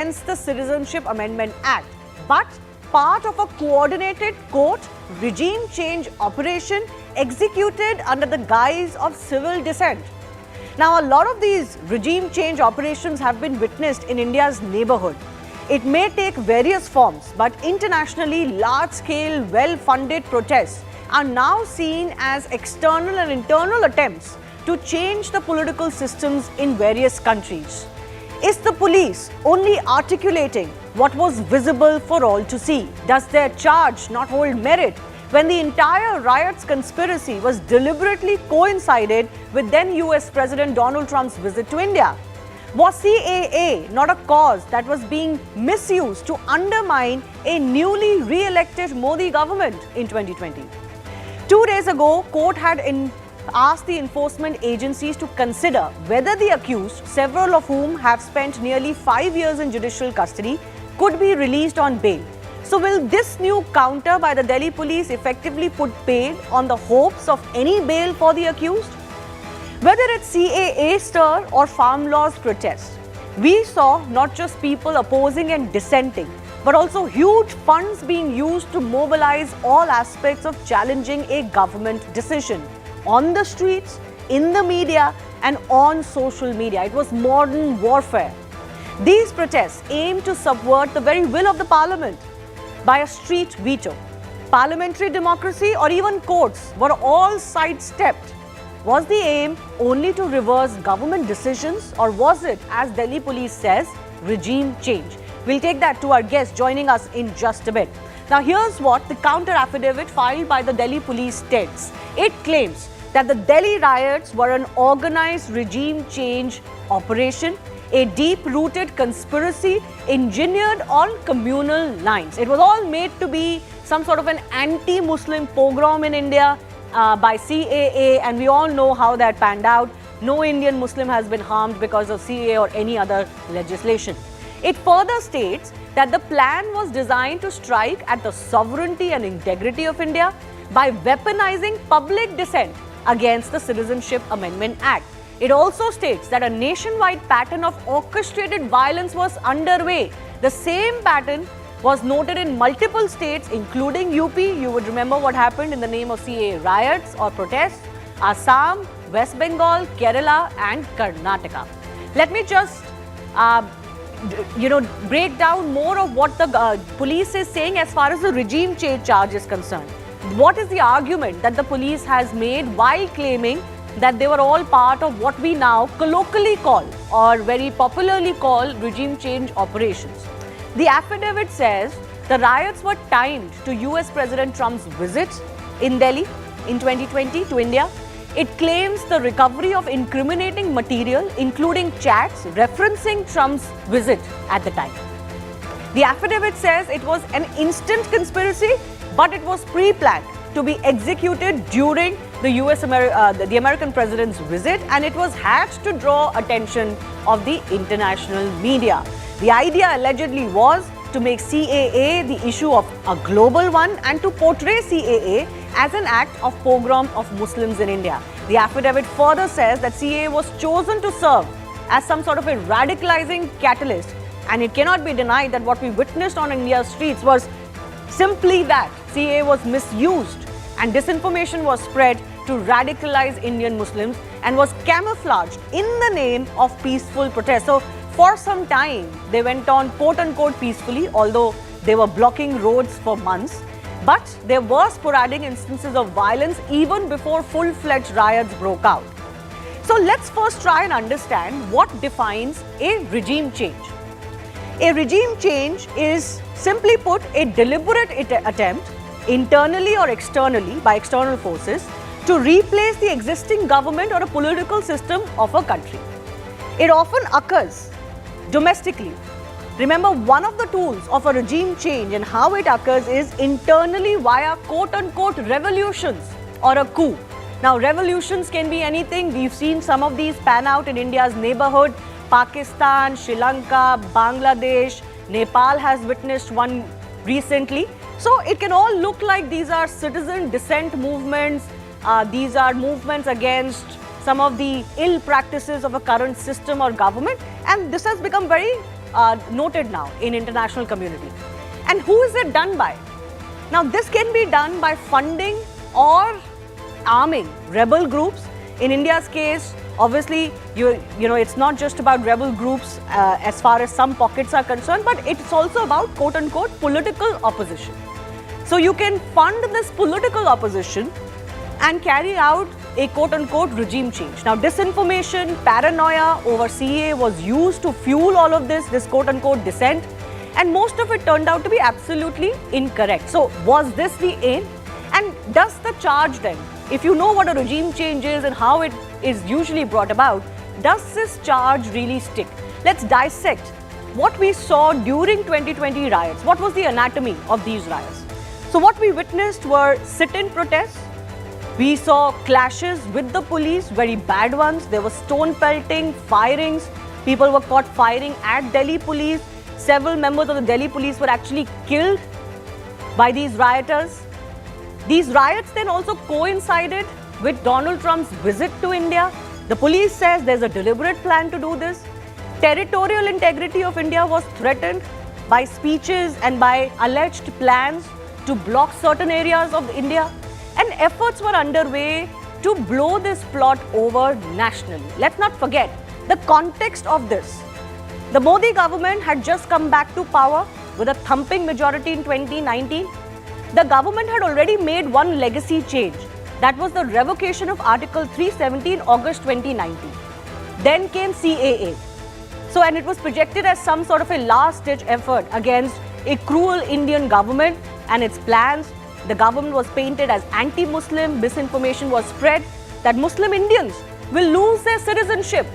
against the Citizenship Amendment Act, but part of a coordinated court regime change operation executed under the guise of civil dissent. Now, a lot of these regime change operations have been witnessed in India's neighborhood. It may take various forms, but internationally, large-scale, well-funded protests are now seen as external and internal attempts to change the political systems in various countries. Is the police only articulating what was visible for all to see? Does their charge not hold merit when the entire riots conspiracy was deliberately coincided with then US President Donald Trump's visit to India? Was CAA not a cause that was being misused to undermine a newly re-elected Modi government in 2020? 2 days ago, court had asked the enforcement agencies to consider whether the accused, several of whom have spent nearly 5 years in judicial custody, could be released on bail. So will this new counter by the Delhi police effectively put paid on the hopes of any bail for the accused? Whether it's CAA stir or farm laws protest, we saw not just people opposing and dissenting, but also huge funds being used to mobilize all aspects of challenging a government decision on the streets, in the media, and on social media. It was modern warfare. These protests aim to subvert the very will of the parliament by a street veto. Parliamentary democracy or even courts were all sidestepped. Was the aim only to reverse government decisions, or was it, as Delhi police says, regime change? We'll take that to our guest joining us in just a bit. Now, here's what the counter affidavit filed by the Delhi police states. It claims that the Delhi riots were an organized regime change operation, a deep-rooted conspiracy engineered on communal lines. It was all made to be some sort of an anti-Muslim pogrom in India by CAA, and we all know how that panned out. No Indian Muslim has been harmed because of CAA or any other legislation. It further states that the plan was designed to strike at the sovereignty and integrity of India by weaponizing public dissent against the Citizenship Amendment Act. It also states that a nationwide pattern of orchestrated violence was underway. The same pattern was noted in multiple states, including UP. You would remember what happened in the name of CAA riots or protests, Assam, West Bengal, Kerala, and Karnataka. Let me just break down more of what the police is saying as far as the regime change charge is concerned. What is the argument that the police has made while claiming that they were all part of what we now colloquially call, or very popularly call, regime change operations? The affidavit says the riots were timed to US President Trump's visit in Delhi in 2020 to India. It claims the recovery of incriminating material, including chats referencing Trump's visit at the time. The affidavit says it was an instant conspiracy, but it was pre-planned to be executed during the American president's visit, and it was hatched to draw attention of the international media. The idea allegedly was to make CAA the issue of a global one and to portray CAA as an act of pogrom of Muslims in India. The affidavit further says that CAA was chosen to serve as some sort of a radicalizing catalyst, and it cannot be denied that what we witnessed on India's streets was simply that. CAA was misused and disinformation was spread to radicalize Indian Muslims and was camouflaged in the name of peaceful protest. So for some time, they went on quote-unquote peacefully, although they were blocking roads for months. But there were sporadic instances of violence even before full-fledged riots broke out. So let's first try and understand what defines a regime change. A regime change is, simply put, a deliberate attempt, internally or externally by external forces, to replace the existing government or a political system of a country. It often occurs domestically. Remember, one of the tools of a regime change and how it occurs is internally via quote-unquote revolutions or a coup. Now, revolutions can be anything. We've seen some of these pan out in India's neighborhood. Pakistan, Sri Lanka, Bangladesh, Nepal has witnessed one recently. So it can all look like these are citizen dissent movements. These are movements against some of the ill practices of a current system or government, and this has become very noted now in international community. And who is it done by? Now, this can be done by funding or arming rebel groups. In India's case, obviously, you know, it's not just about rebel groups as far as some pockets are concerned, but it's also about quote-unquote political opposition. So you can fund this political opposition and carry out a quote-unquote regime change. Now, disinformation, paranoia over CAA was used to fuel all of this quote-unquote dissent, and most of it turned out to be absolutely incorrect. So, was this the aim? And does the charge then, if you know what a regime change is and how it is usually brought about, does this charge really stick? Let's dissect what we saw during 2020 riots. What was the anatomy of these riots? So, what we witnessed were sit-in protests. We saw clashes with the police, very bad ones. There was stone pelting, firings. People were caught firing at Delhi police. Several members of the Delhi police were actually killed by these rioters. These riots then also coincided with Donald Trump's visit to India. The police says there's a deliberate plan to do this. Territorial integrity of India was threatened by speeches and by alleged plans to block certain areas of India. And efforts were underway to blow this plot over nationally. Let's not forget the context of this. The Modi government had just come back to power with a thumping majority in 2019. The government had already made one legacy change. That was the revocation of Article 370 in August 2019. Then came CAA. So, and it was projected as some sort of a last-ditch effort against a cruel Indian government and its plans. The government was painted as anti-Muslim. Misinformation was spread that Muslim Indians will lose their citizenship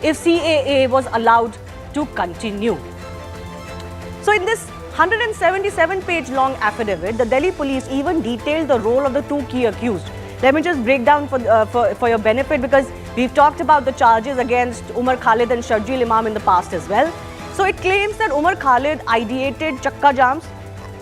if CAA was allowed to continue. So in this 177-page long affidavit, the Delhi police even detailed the role of the two key accused. Let me just break down for your benefit, because we've talked about the charges against Umar Khalid and Sharjeel Imam in the past as well. So it claims that Umar Khalid ideated chakka jams,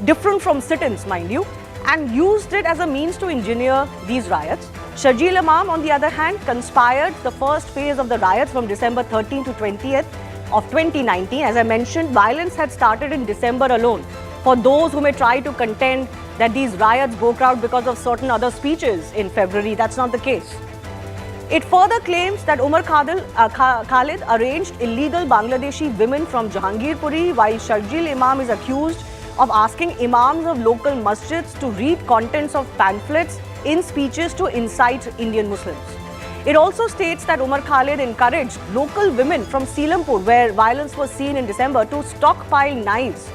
different from sit-ins, mind you, and used it as a means to engineer these riots. Sharjeel Imam, on the other hand, conspired the first phase of the riots from December 13 to 20th of 2019. As I mentioned, violence had started in December alone. For those who may try to contend that these riots broke out because of certain other speeches in February, that's not the case. It further claims that Umar Khalid arranged illegal Bangladeshi women from Jahangirpuri, while Sharjeel Imam is accused of asking imams of local masjids to read contents of pamphlets in speeches to incite Indian Muslims. It also states that Umar Khalid encouraged local women from Selampur, where violence was seen in December, to stockpile knives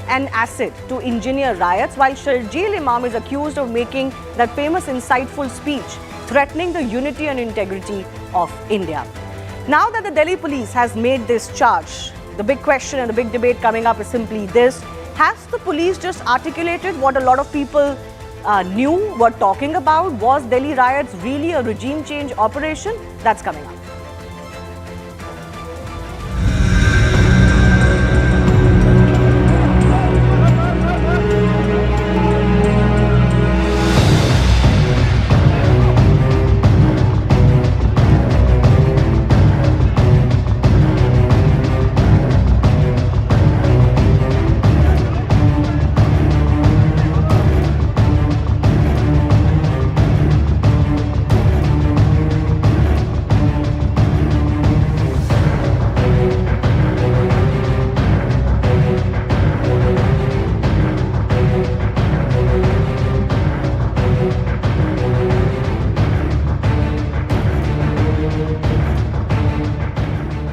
and acid to engineer riots, while Sharjeel Imam is accused of making that famous insightful speech threatening the unity and integrity of India. Now that the Delhi police has made this charge, the big question and the big debate coming up is simply this: has the police just articulated what a lot of people were talking about? Was Delhi riots really a regime change operation? That's coming up.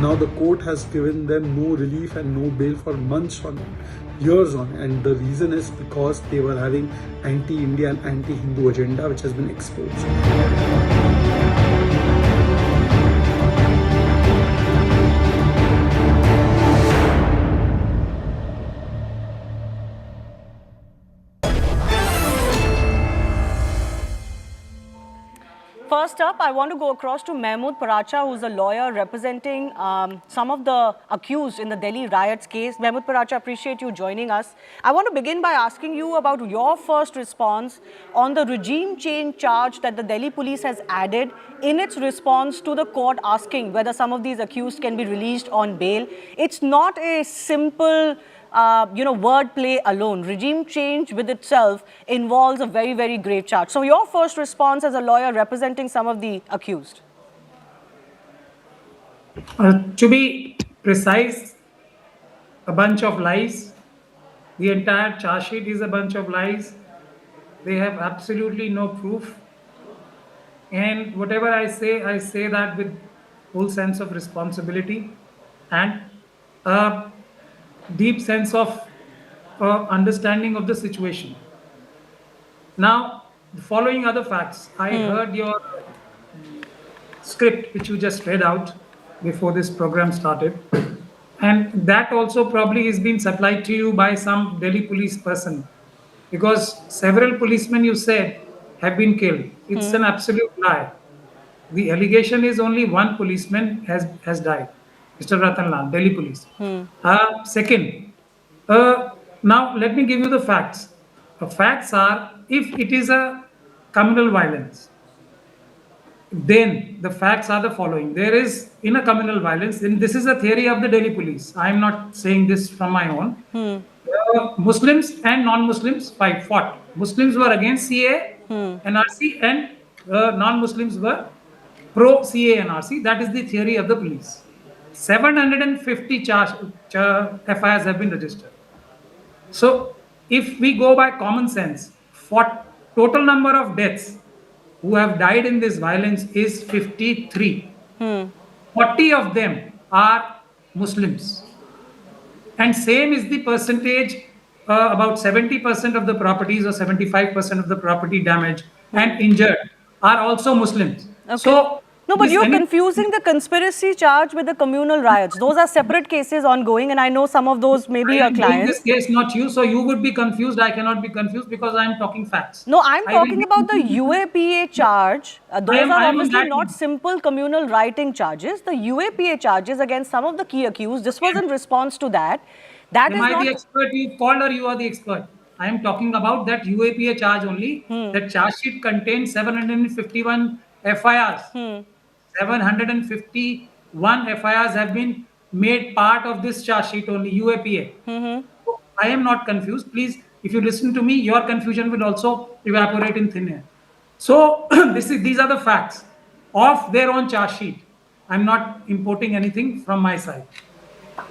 Now the court has given them no relief and no bail for months on end, years on, and the reason is because they were having anti-India and anti-Hindu agenda, which has been exposed. first up, I want to go across to Mahmood Paracha, who's a lawyer representing some of the accused in the Delhi riots case. Mahmood Paracha, appreciate you joining us. I want to begin by asking you about your first response on the regime change charge that the Delhi police has added in its response to the court asking whether some of these accused can be released on bail. It's not a simple wordplay alone. Regime change with itself involves a very, very grave charge. So your first response as a lawyer representing some of the accused? To be precise, a bunch of lies. The entire charge sheet is a bunch of lies. They have absolutely no proof. And whatever I say that with full sense of responsibility and a deep sense of understanding of the situation. Now, the following are the facts. I heard your script, which you just read out before this program started. And that also probably is being supplied to you by some Delhi police person. Because several policemen, you said, have been killed. It's an absolute lie. The allegation is only one policeman has died, Mr. Ratan Lal, Delhi police. Second, now let me give you the facts. The facts are, if it is a communal violence, then the facts are the following. There is, in a communal violence, and this is a theory of the Delhi police. I am not saying this from my own. Muslims and non-Muslims fought. Muslims were against CA, NRC, and non-Muslims were pro-CA, NRC. That is the theory of the police. 750 FIRs have been registered. So, if we go by common sense, for total number of deaths who have died in this violence is 53. 40 of them are Muslims. And same is the percentage, about 70% of the properties or 75% of the property damaged and injured are also Muslims. Okay. So, no, but you're confusing the conspiracy charge with the communal riots. Those are separate cases ongoing, and I know some of those may be your clients. In this case, not you, so you would be confused. I cannot be confused because I am talking facts. No, I'm talking about the UAPA charge. Those are obviously not simple communal rioting charges. The UAPA charges against some of the key accused, this was in response to that. That Am I the expert you called or you are the expert? I am talking about that UAPA charge only. That charge sheet contains 751 FIRs. 751 FIRs have been made part of this charge sheet only, UAPA. So I am not confused. Please, if you listen to me, your confusion will also evaporate in thin air. So these are the facts of their own charge sheet. I'm not importing anything from my side.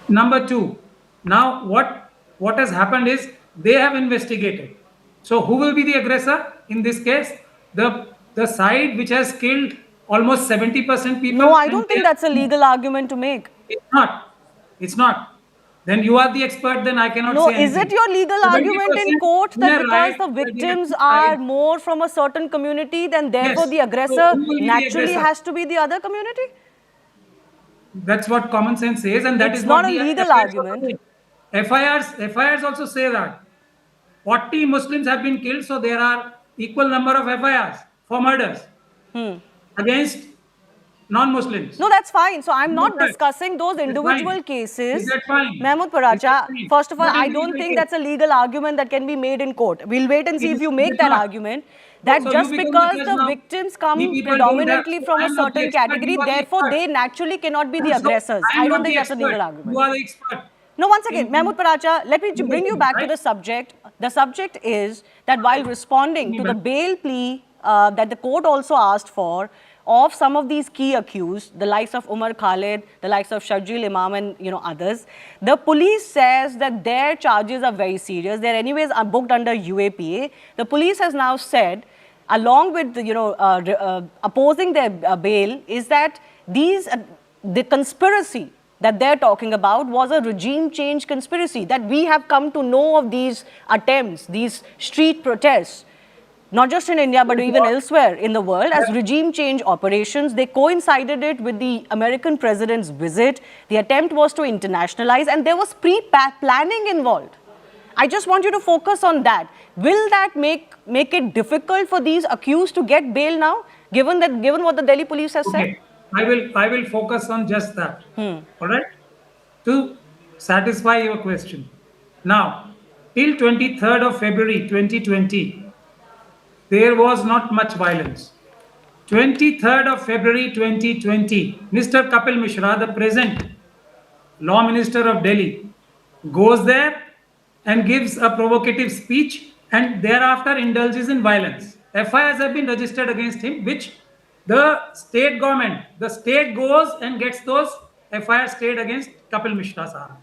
Number two, now what has happened is they have investigated. So who will be the aggressor in this case? The side which has killed almost 70% people. No, I don't think that's a legal argument to make. It's not. It's not. Then you are the expert, then I cannot say anything. Is it your legal argument in court that because the victims are more from a certain community, then therefore the aggressor naturally has to be the other community? That's what common sense says, and that is not a legal argument. FIRs also say that 40 Muslims have been killed, so there are equal number of FIRs for murders against non-Muslims. No, that's fine. So I'm not discussing those individual cases. Is that fine? Mahmood Paracha, first of all, I don't think that's a legal argument that can be made in court. We'll wait and see if you make that argument. That just because the victims come predominantly from a certain category, therefore they naturally cannot be the aggressors. I don't think that's a legal argument. You are the expert. No, once again, Mahmood Paracha, let me bring you back to the subject. The subject is that while responding to the bail plea that the court also asked for of some of these key accused, the likes of Umar Khalid, the likes of Sharjeel Imam and others, the police says that their charges are very serious. They're anyways booked under UAPA. The police has now said, along with opposing their bail, is that the conspiracy that they're talking about was a regime change conspiracy, that we have come to know of these attempts, these street protests, not just in India, but even elsewhere in the world, as regime change operations. They coincided it with the American president's visit. The attempt was to internationalize, and there was pre-planning involved. I just want you to focus on that. Will that make it difficult for these accused to get bail now? given what the Delhi police has said? Okay, I will focus on just that. All right, to satisfy your question. Now, till 23rd of February 2020, there was not much violence. 23rd of February 2020, Mr. Kapil Mishra, the present Law Minister of Delhi, goes there and gives a provocative speech and thereafter indulges in violence. FIRs have been registered against him, which the state government, the state goes and gets those FIRs stayed against Kapil Mishra Sahab.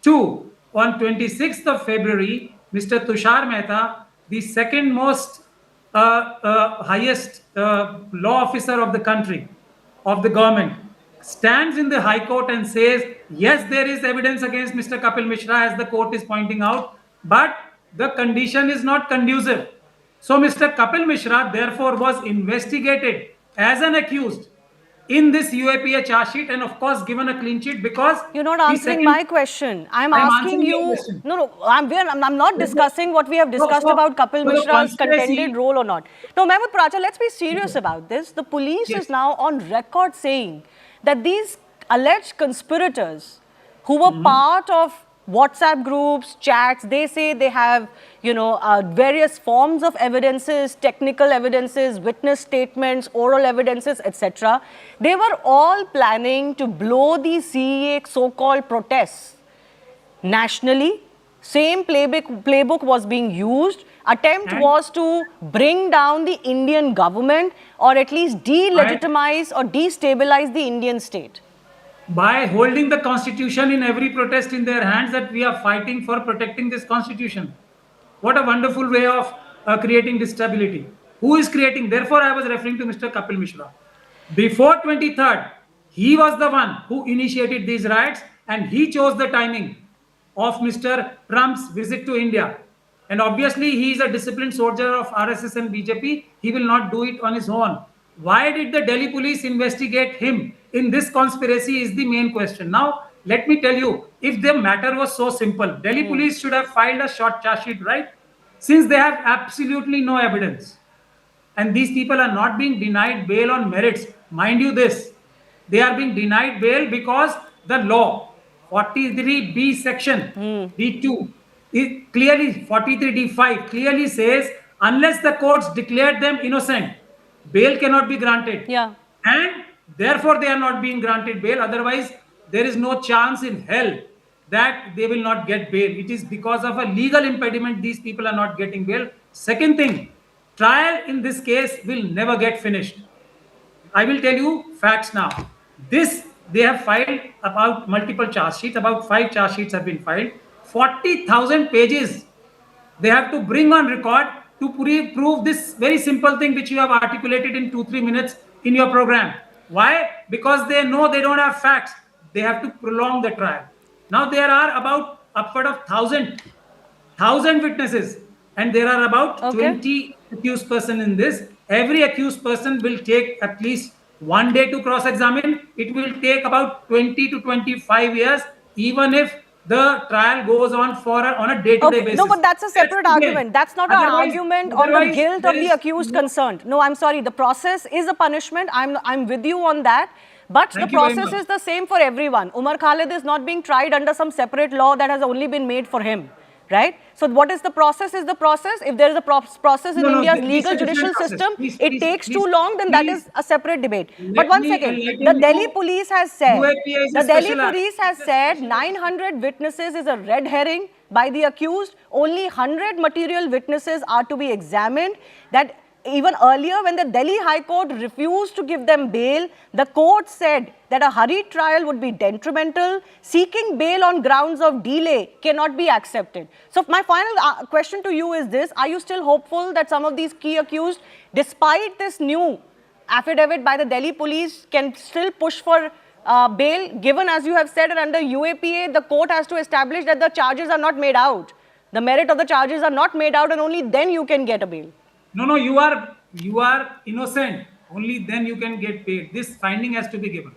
Two, on 26th of February, Mr. Tushar Mehta, the second most highest law officer of the country, of the government, stands in the High Court and says, yes, there is evidence against Mr. Kapil Mishra, as the court is pointing out, but the condition is not conducive. So Mr. Kapil Mishra, therefore, was investigated as an accused in this UAPA charge sheet and, of course, given a clean sheet because... You're not answering my question. I'm asking you... No, I'm not discussing what we have discussed about Kapil Mishra's contended role or not. No, Mehmood Pracha, let's be serious about this. The police is now on record saying that these alleged conspirators who were part of WhatsApp groups, chats, they say they have, various forms of evidences, technical evidences, witness statements, oral evidences, etc. They were all planning to blow the CEA so-called protests nationally. Same playbook was being used. Attempt was to bring down the Indian government or at least delegitimize or destabilize the Indian state. By holding the constitution in every protest in their hands, that we are fighting for protecting this constitution. What a wonderful way of creating instability. Who is creating? Therefore, I was referring to Mr. Kapil Mishra. Before 23rd, he was the one who initiated these riots and he chose the timing of Mr. Trump's visit to India. And obviously, he is a disciplined soldier of RSS and BJP. He will not do it on his own. Why did the Delhi police investigate him in this conspiracy is the main question. Now, let me tell you, if the matter was so simple, Delhi police should have filed a short charge sheet, right? Since they have absolutely no evidence. And these people are not being denied bail on merits. Mind you this, they are being denied bail because the law, 43B section, D2, it clearly, 43D5 clearly says, unless the courts declared them innocent, bail cannot be granted. Yeah. And therefore, they are not being granted bail. Otherwise, there is no chance in hell that they will not get bail. It is because of a legal impediment these people are not getting bail. Second thing, trial in this case will never get finished. I will tell you facts now. They have filed about multiple charge sheets. About 5 charge sheets have been filed. 40,000 pages they have to bring on record to prove this very simple thing which you have articulated in 2-3 minutes in your program. Why? Because they know they don't have facts. They have to prolong the trial. Now there are about upward of 1,000 witnesses and there are about 20 accused person in this. Every accused person will take at least 1 day to cross-examine. It will take about 20 to 25 years, even if the trial goes on on a day-to-day basis. No, but that's a separate argument. That's not an argument on the guilt of the accused concerned. No, I'm sorry. The process is a punishment. I'm with you on that. But the process is the same for everyone. Umar Khalid is not being tried under some separate law that has only been made for him. Right? So what is the process is the process. If there is a process in India's legal judicial system, it takes too long, then that is a separate debate. But one second, the Delhi police has said, 900 witnesses is a red herring by the accused. Only 100 material witnesses are to be examined. That even earlier, when the Delhi High Court refused to give them bail, the court said that a hurried trial would be detrimental. Seeking bail on grounds of delay cannot be accepted. So my final question to you is this. Are you still hopeful that some of these key accused, despite this new affidavit by the Delhi police, can still push for bail, given, as you have said, and under UAPA, the court has to establish that the charges are not made out. The merit of the charges are not made out and only then you can get a bail. No, you are innocent. Only then you can get paid. This finding has to be given.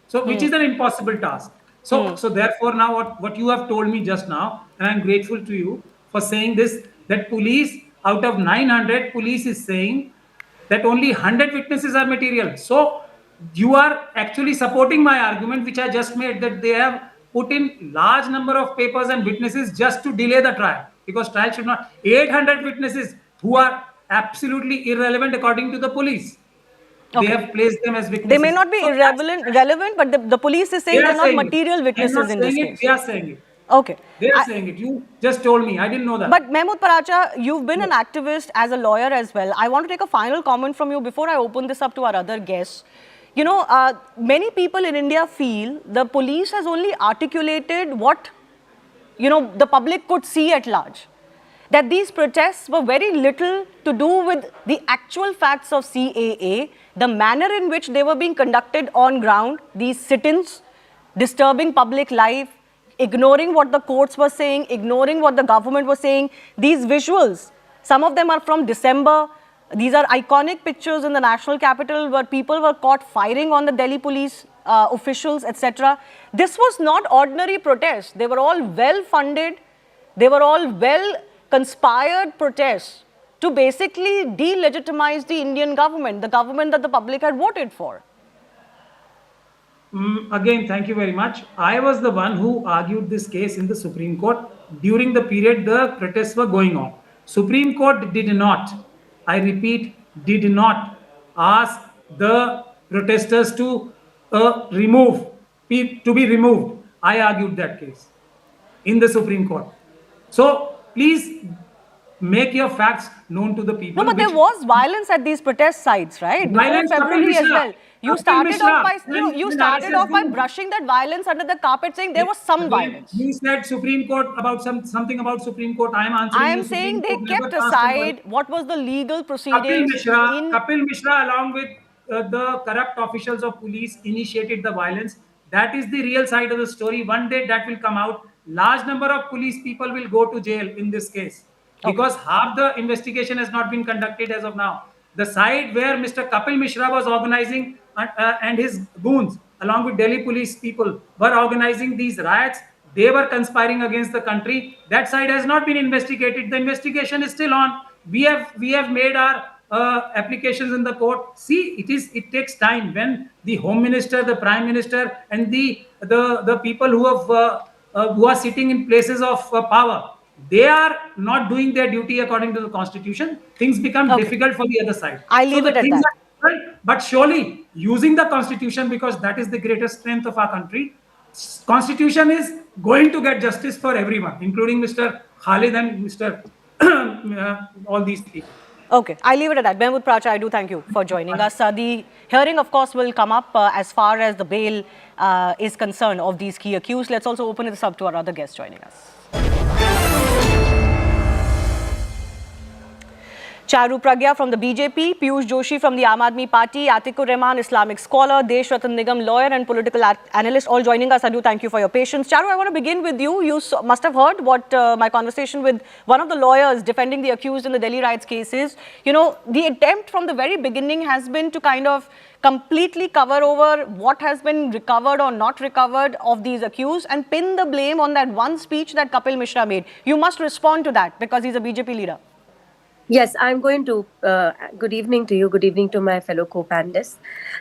So, which is an impossible task. So, therefore, now what you have told me just now, and I'm grateful to you for saying this, that police, out of 900, police is saying that only 100 witnesses are material. So you are actually supporting my argument, which I just made, that they have put in large number of papers and witnesses just to delay the trial, because trial should not. 800 witnesses who are absolutely irrelevant according to the police. They Okay. have placed them as They may witnesses. not be So relevant, but the police is they saying are they're not saying it. material I'm not witnesses in this saying it. case. They are saying it. Okay. They are saying it. You just told me. I didn't know that. But Mehmood Paracha, you've been an activist as a lawyer as well. I want to take a final comment from you before I open this up to our other guests. You know, many people in India feel the police has only articulated what, you know, the public could see at large. That these protests were very little to do with the actual facts of CAA, the manner in which they were being conducted on ground, these sit-ins, disturbing public life, ignoring what the courts were saying, ignoring what the government was saying. These visuals, some of them are from December. These are iconic pictures in the national capital where people were caught firing on the Delhi police officials, etc. This was not ordinary protests. They were all well-funded. They were all well-conspired protests to basically delegitimize the Indian government, the government that the public had voted for. Again, thank you very much. I was the one who argued this case in the Supreme Court during the period the protests were going on. Supreme Court did not, I repeat, did not ask the protesters to be removed. I argued that case in the Supreme Court. So please make your facts known to the people. No, but there was violence at these protest sites, right? Violence, Before February as well. You started off by when brushing that violence under the carpet, saying there was some violence. You said Supreme Court about something about Supreme Court. I am answering. I am you. saying they Supreme Court kept never passed aside what was the legal proceedings. Kapil Mishra, along with the corrupt officials of police, initiated the violence. That is the real side of the story. One day that will come out. Large number of police people will go to jail in this case because half the investigation has not been conducted as of now. The side where Mr. Kapil Mishra was organizing and his goons, along with Delhi police people, were organizing these riots. They were conspiring against the country. That side has not been investigated. The investigation is still on. We have made our applications in the court. See, it takes time when the Home Minister, the Prime Minister, and the people who are sitting in places of power, they are not doing their duty according to the Constitution. Things become difficult for the other side. I leave it at that. But surely using the Constitution, because that is the greatest strength of our country, Constitution is going to get justice for everyone, including Mr. Khalid and Mr. all these people. Okay, I leave it at that. Mehmood Paracha, I do thank you for joining us. The hearing, of course, will come up as far as the bail is concerned of these key accused. Let's also open this up to our other guests joining us. Charu Pragya from the BJP, Piyush Joshi from the Aam Aadmi Party, Atikur Rahman, Islamic scholar, Desh Ratan Nigam, lawyer and political analyst, all joining us. I do thank you for your patience. Charu, I want to begin with you. You must have heard what my conversation with one of the lawyers defending the accused in the Delhi riots case is. You know, the attempt from the very beginning has been to kind of completely cover over what has been recovered or not recovered of these accused and pin the blame on that one speech that Kapil Mishra made. You must respond to that because he's a BJP leader. Yes, I'm going to. Good evening to you. Good evening to my fellow co-panelists.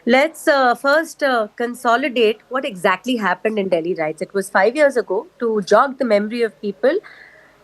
Let's first consolidate what exactly happened in Delhi riots. It was 5 years ago. To jog the memory of people,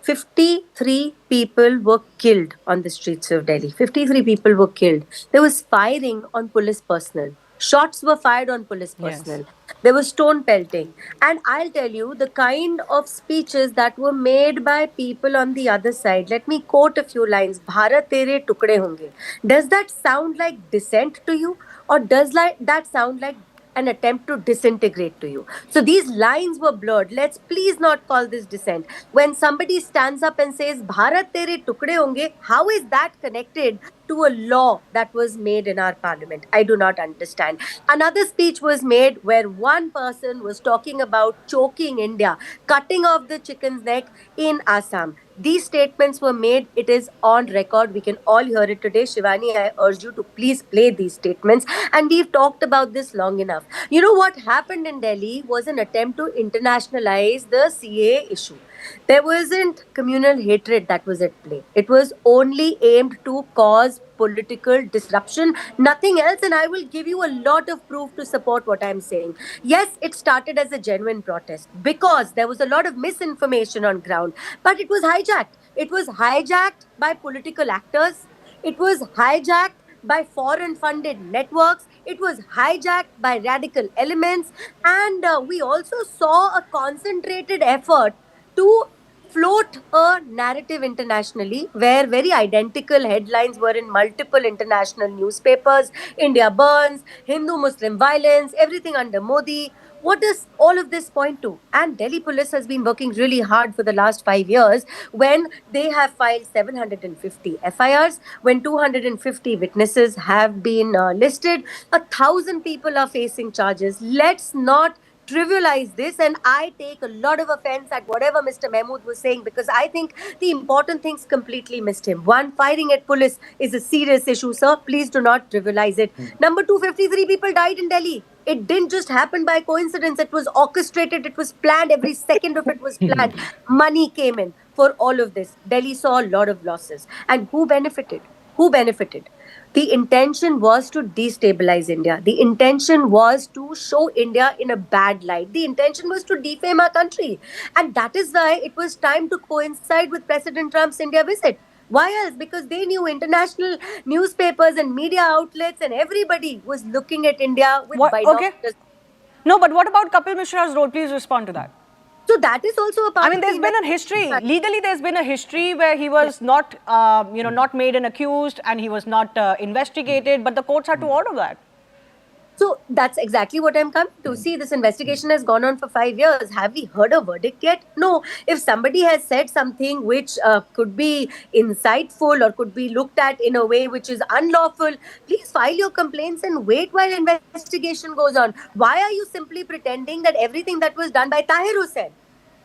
53 people were killed on the streets of Delhi. 53 people were killed. There was firing on police personnel. Shots were fired on police personnel. Yes. There was stone pelting. And I'll tell you, the kind of speeches that were made by people on the other side. Let me quote a few lines. Bharat tere tukde honge. Does that sound like dissent to you? Or does that sound like an attempt to disintegrate to you? So these lines were blurred. Let's please not call this dissent. When somebody stands up and says, Bharat tere tukde honge, how is that connected to a law that was made in our parliament? I do not understand. Another speech was made where one person was talking about choking India, cutting off the chicken's neck in Assam. These statements were made. It is on record. We can all hear it today. Shivani, I urge you to please play these statements. And we've talked about this long enough. You know what happened in Delhi was an attempt to internationalize the CAA issue. There wasn't communal hatred that was at play. It was only aimed to cause political disruption, nothing else. And I will give you a lot of proof to support what I'm saying. Yes, it started as a genuine protest because there was a lot of misinformation on ground, but it was hijacked. It was hijacked by political actors. It was hijacked by foreign funded networks. It was hijacked by radical elements. And we also saw a concentrated effort to float a narrative internationally where very identical headlines were in multiple international newspapers. India burns, Hindu Muslim violence, everything under Modi. What does all of this point to? And Delhi police has been working really hard for the last 5 years when they have filed 750 FIRs, when 250 witnesses have been listed, 1,000 people are facing charges. Let's not trivialize this. And I take a lot of offense at whatever Mr. Mahmood was saying, because I think the important things completely missed him. One, firing at police is a serious issue, sir. Please do not trivialize it. Number two, 53 people died in Delhi. It didn't just happen by coincidence. It was orchestrated. It was planned. Every second of it was planned. Money came in for all of this. Delhi saw a lot of losses. And who benefited? Who benefited? The intention was to destabilize India. The intention was to show India in a bad light. The intention was to defame our country. And that is why it was time to coincide with President Trump's India visit. Why else? Because they knew international newspapers and media outlets and everybody was looking at India with binoculars. Okay. No, but what about Kapil Mishra's role? Please respond to that. So that is also a part. I mean, there's been a history. Legally, there's been a history where he was not, not made an accused and he was not investigated, but the courts had to order that. So that's exactly what I'm coming to. See, this investigation has gone on for 5 years. Have we heard a verdict yet? No. If somebody has said something which could be insightful or could be looked at in a way which is unlawful, please file your complaints and wait while investigation goes on. Why are you simply pretending that everything that was done by Tahir Hussain,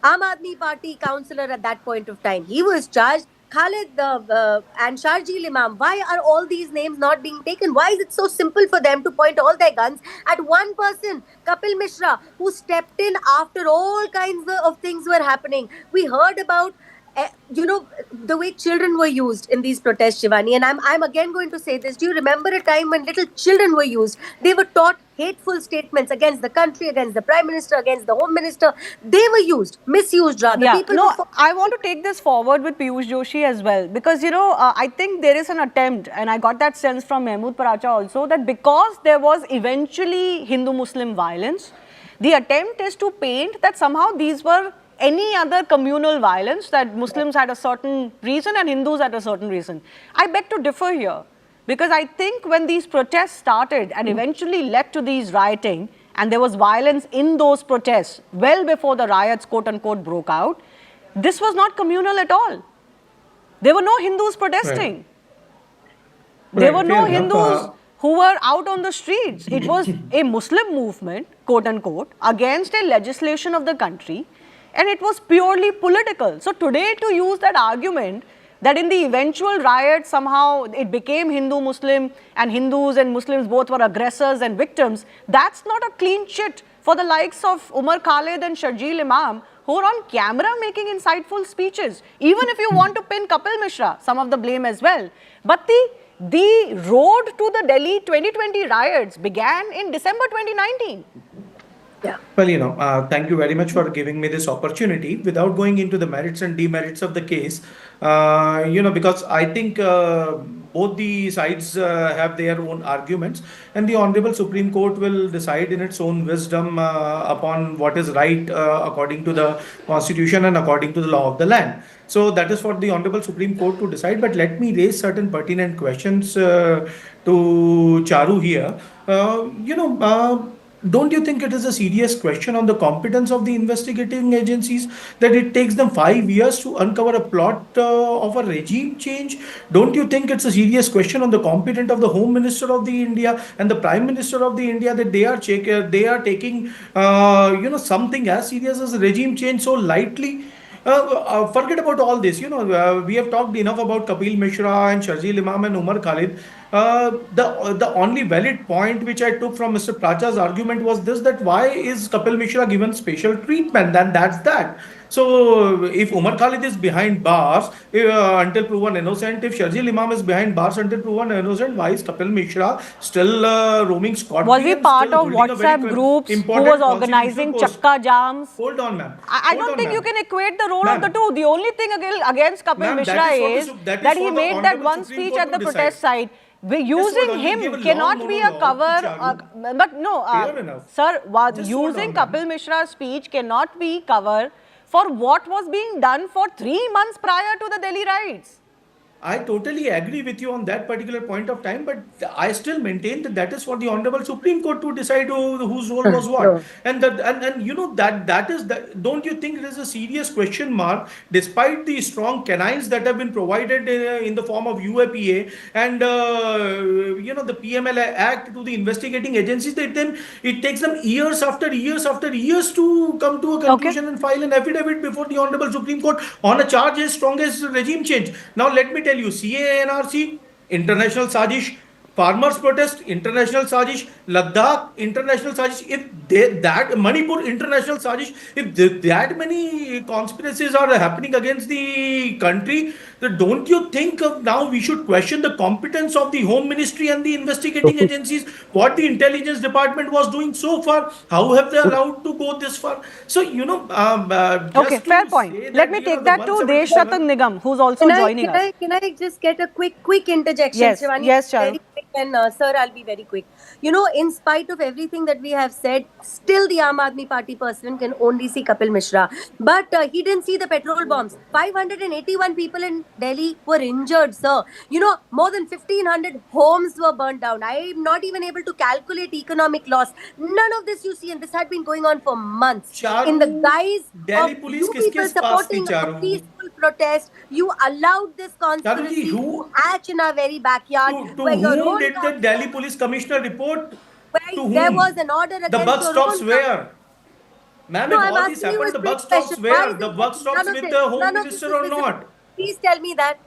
Aam Aadmi Party councillor at that point of time, he was charged? Khalid and Sharjeel Imam, why are all these names not being taken? Why is it so simple for them to point all their guns at one person, Kapil Mishra, who stepped in after all kinds of things were happening? We heard about the way children were used in these protests, Shivani. And I'm again going to say this. Do you remember a time when little children were used? They were taught hateful statements against the country, against the Prime Minister, against the Home Minister. They were used, misused rather. Yeah, I want to take this forward with Piyush Joshi as well. Because, I think there is an attempt, and I got that sense from Mahmood Paracha also, that because there was eventually Hindu-Muslim violence, the attempt is to paint that somehow these were any other communal violence, that Muslims had a certain reason and Hindus had a certain reason. I beg to differ here, because I think when these protests started and eventually led to these rioting, and there was violence in those protests well before the riots, quote unquote, broke out, this was not communal at all. There were no Hindus protesting. Right. There were no Hindus who were out on the streets. It was a Muslim movement, quote unquote, against a legislation of the country. And it was purely political. So today, to use that argument that in the eventual riot somehow it became Hindu-Muslim and Hindus and Muslims both were aggressors and victims, that's not a clean chit for the likes of Umar Khalid and Sharjeel Imam, who are on camera making insightful speeches. Even if you want to pin Kapil Mishra, some of the blame as well. But the road to the Delhi 2020 riots began in December 2019. Yeah. Well, thank you very much for giving me this opportunity. Without going into the merits and demerits of the case, because I think both the sides have their own arguments, and the Honorable Supreme Court will decide in its own wisdom upon what is right according to the Constitution and according to the law of the land. So that is for the Honorable Supreme Court to decide. But let me raise certain pertinent questions to Charu here. Don't you think it is a serious question on the competence of the investigating agencies that it takes them 5 years to uncover a plot of a regime change? Don't you think it's a serious question on the competence of the Home Minister of the India and the Prime Minister of the India that they are taking something as serious as a regime change so lightly? Forget about all this. We have talked enough about Kapil Mishra and Sharjeel Imam and Umar Khalid. The only valid point which I took from Mr. Pracha's argument was this, that why is Kapil Mishra given special treatment? And that's that. So if Umar Khalid is behind bars until proven innocent, if Sharjeel Imam is behind bars until proven innocent, why is Kapil Mishra still roaming Was he scot-free and part still of holding a very WhatsApp groups? Who was important constitutional organizing post? chakka jams? Hold on, ma'am. I Hold don't on, think you ma'am. can equate the role of the Ma'am. two. The only thing against Kapil Ma'am, Mishra that is for the is that is that he for the made that Honorable one Supreme speech Court at the to protest decide. site. Just hold Using on, you him gave a long cannot be a monologue, cover. Charu. But no, Fair enough. sir, Just hold using on, ma'am. Kapil Mishra's speech cannot be cover for what was being done for 3 months prior to the Delhi riots. I totally agree with you on that particular point of time, but I still maintain that that is for the Honorable Supreme Court to decide whose role was what. No. And you know that is that. Don't you think it is a serious question mark, despite the strong canines that have been provided in the form of UAPA and the PMLA Act to the investigating agencies? It takes them years after years after years to come to a Okay. conclusion and file an affidavit before the Honorable Supreme Court on a charge as strong as regime change. Now let me tell you, CANRC, international sajish, farmers protest, international sajish, Ladakh, international sajish. If that Manipur, international sajish, if that many conspiracies are happening against the country, then don't you think now we should question the competence of the Home Ministry and the investigating agencies? What the intelligence department was doing so far? How have they allowed to go this far? So Okay, just fair to point. say Let that me you know take the that to Desh Ratan 177. Nigam, who's also joining us. Can I just get a quick interjection, Yes, Shivani? yes, Charu. Very quick, and sir, I'll be very quick. In spite of everything that we have said, still the Aam Aadmi Party person can only see Kapil Mishra. But he didn't see the petrol bombs. 581 people in Delhi were injured, sir. More than 1,500 homes were burnt down. I'm not even able to calculate economic loss. None of this you see, and this had been going on for months. In the Charu guise Delhi of police you किसके people पास थी supporting a Charu peaceful protest, you allowed this Charu ji conspiracy who to hatch in our very backyard, to where your whom own did the Delhi police commissioner report where to there whom was an order the against buck your stops own where ma'am No, if I'm all this asking you a happened the buck straight stops question. Why where the isn't buck stops with the home none of this minister is or visible? not Please tell me that.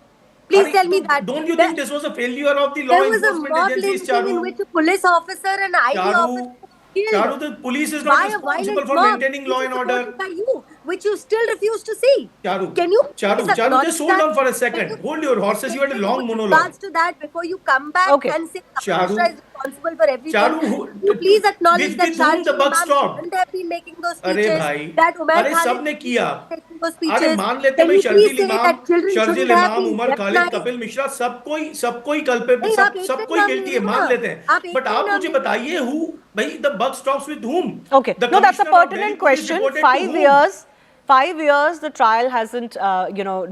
Please tell me that. don't you There, think this was a failure of the law there was a enforcement mob agencies lynching in Charu which a police officer and ID officer Charu were killed Charu the police is not by a responsible violent for mob, maintaining law which is and order supported by you, which you still refuse to see. Charu, Can you please Charu, acknowledge just hold that? on for a Can you second. Hold your horses. say You had a long with monologue. regards to that before you come back Okay. and say Kapil Mishra Charu, is responsible for everything? Charu, Can you please acknowledge that with whom the Sharjeel buck Imam stopped? shouldn't have been making those अरे speeches, भाई, that Umair अरे Khalid सबने shouldn't किया. have been making those अरे speeches? मान लेते Can भाई you please say that children shouldn't Sharjeel have इमाम, been उमर खालिद, weaponized? कपिल मिश्रा सब कोई कल्पे नहीं, आप एक सब का कोई नाम ले गिल्टी है लो मान ना, लेते हैं आप एक बट का ही आप नाम मुझे ले लो। बताइए हु भाई the buck stops with whom Okay. the No, that's a commissioner of Delhi pertinent police question. reported to 5 whom years. 5 years, the trial hasn't,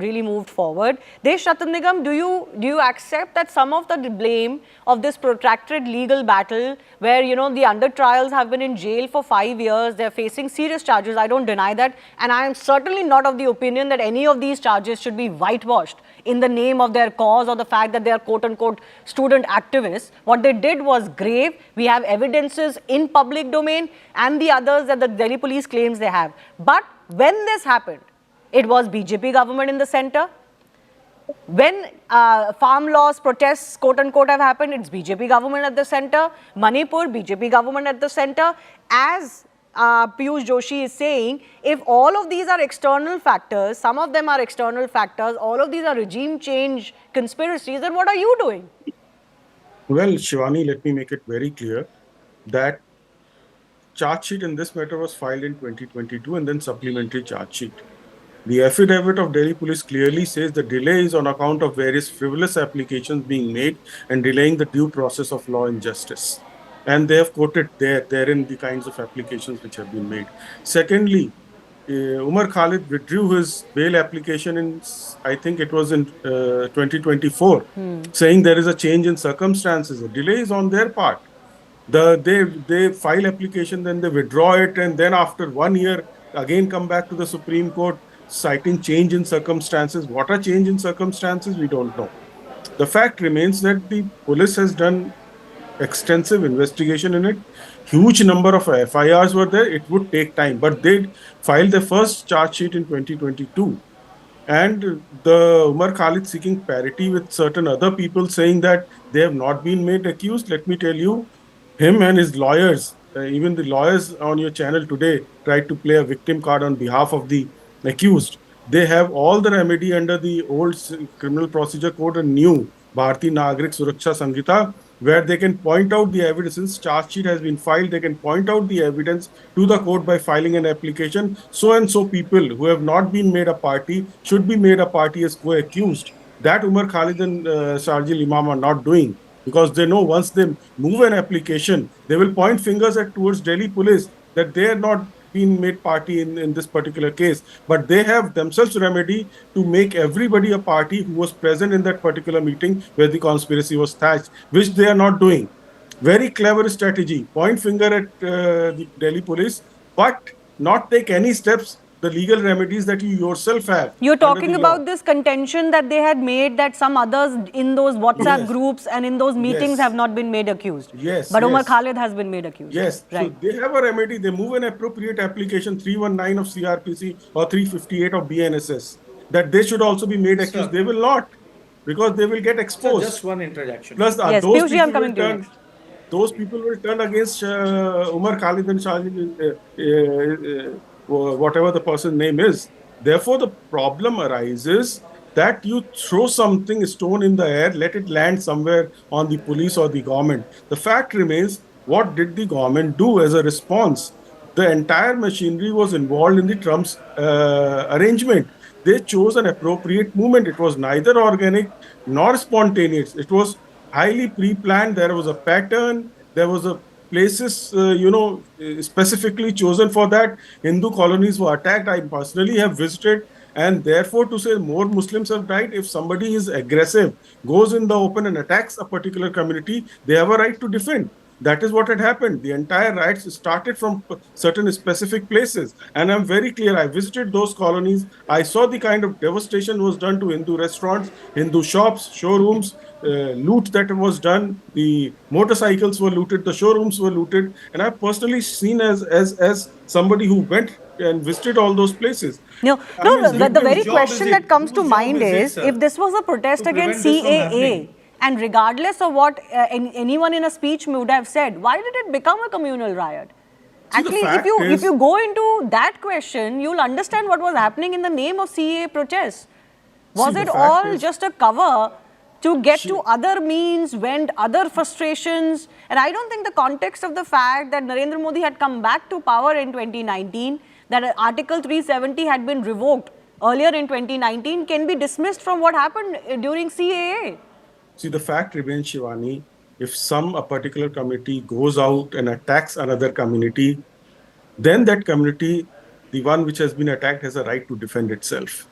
really moved forward. Desh Ratan Nigam, do you accept that some of the blame of this protracted legal battle, where the under trials have been in jail for 5 years, they're facing serious charges. I don't deny that, and I am certainly not of the opinion that any of these charges should be whitewashed in the name of their cause or the fact that they are quote unquote student activists. What they did was grave. We have evidences in public domain and the others that the Delhi police claims they have. But when this happened, it was BJP government in the center. When farm loss protests, quote unquote, have happened, it's BJP government at the center. Manipur, BJP government at the center. As Piyush Joshi is saying, if all of these are external factors, some of them are external factors, all of these are regime change conspiracies, then what are you doing? Well, Shivani, let me make it very clear that charge sheet in this matter was filed in 2022 and then supplementary charge sheet. The affidavit of Delhi Police clearly says the delay is on account of various frivolous applications being made and delaying the due process of law and justice. And they have quoted therein the kinds of applications which have been made. Secondly, Umar Khalid withdrew his bail application in, I think it was in 2024, saying there is a change in circumstances. A delay is on their part. They file application, then they withdraw it, and then after 1 year, again come back to the Supreme Court citing change in circumstances. What are change in circumstances? We don't know. The fact remains that the police has done extensive investigation in it. Huge number of FIRs were there. It would take time, but they filed their first charge sheet in 2022. And the Umar Khalid seeking parity with certain other people saying that they have not been made accused. Let me tell you, him and his lawyers, even the lawyers on your channel today tried to play a victim card on behalf of the accused. They have all the remedy under the old criminal procedure code and new Bharati Nagrik Suraksha Samhita, where they can point out the evidence. Since charge sheet has been filed, they can point out the evidence to the court by filing an application. So and so people who have not been made a party should be made a party as co-accused. That Umar Khalid and Sharjil Imam are not doing, because they know once they move an application, they will point fingers at towards Delhi police that they are not been made party in this particular case, but they have themselves remedy to make everybody a party who was present in that particular meeting where the conspiracy was thatched, which they are not doing. Very clever strategy. Point finger at the Delhi police, but not take any steps, the legal remedies that you yourself have. You're talking about this contention that they had made that some others in those WhatsApp Yes. groups and in those meetings Yes. have not been made accused. Yes. But Umar yes. Khalid has been made accused. Yes, Right. so they have a remedy. They move an appropriate application 319 of CRPC or 358 of BNSS that they should also be made accused. They will not, because they will get So exposed. just one interjection. Plus, Yes, those Piyush ji, I'm people will coming to you turn. next. Those people will turn against Umar Khalid and Shahid, whatever the person's name is. Therefore, the problem arises that you throw something, a stone in the air, let it land somewhere on the police or the government. The fact remains, what did the government do as a response? The entire machinery was involved in the Trump's arrangement. They chose an appropriate movement. It was neither organic nor spontaneous. It was highly pre-planned. There was a pattern. There was a places, specifically chosen for that. Hindu colonies were attacked. I personally have visited, and therefore to say more Muslims have died, if somebody is aggressive, goes in the open and attacks a particular community, they have a right to defend. That is what had happened. The entire riots started from certain specific places. And I'm very clear, I visited those colonies. I saw the kind of devastation was done to Hindu restaurants, Hindu shops, showrooms, loot that was done. The motorcycles were looted, the showrooms were looted. And I've personally seen as somebody who went and visited all those places. No, the very question that comes to mind is, if this was a protest against CAA, and regardless of what anyone in a speech would have said, why did it become a communal riot? Actually, if you go into that question, you'll understand what was happening in the name of CAA protests. Was it all just a cover to get to other means, vent other frustrations? And I don't think the context of the fact that Narendra Modi had come back to power in 2019, that Article 370 had been revoked earlier in 2019, can be dismissed from what happened during CAA. See, the fact remains, Shivani, if a particular community goes out and attacks another community, then that community, the one which has been attacked, has a right to defend itself.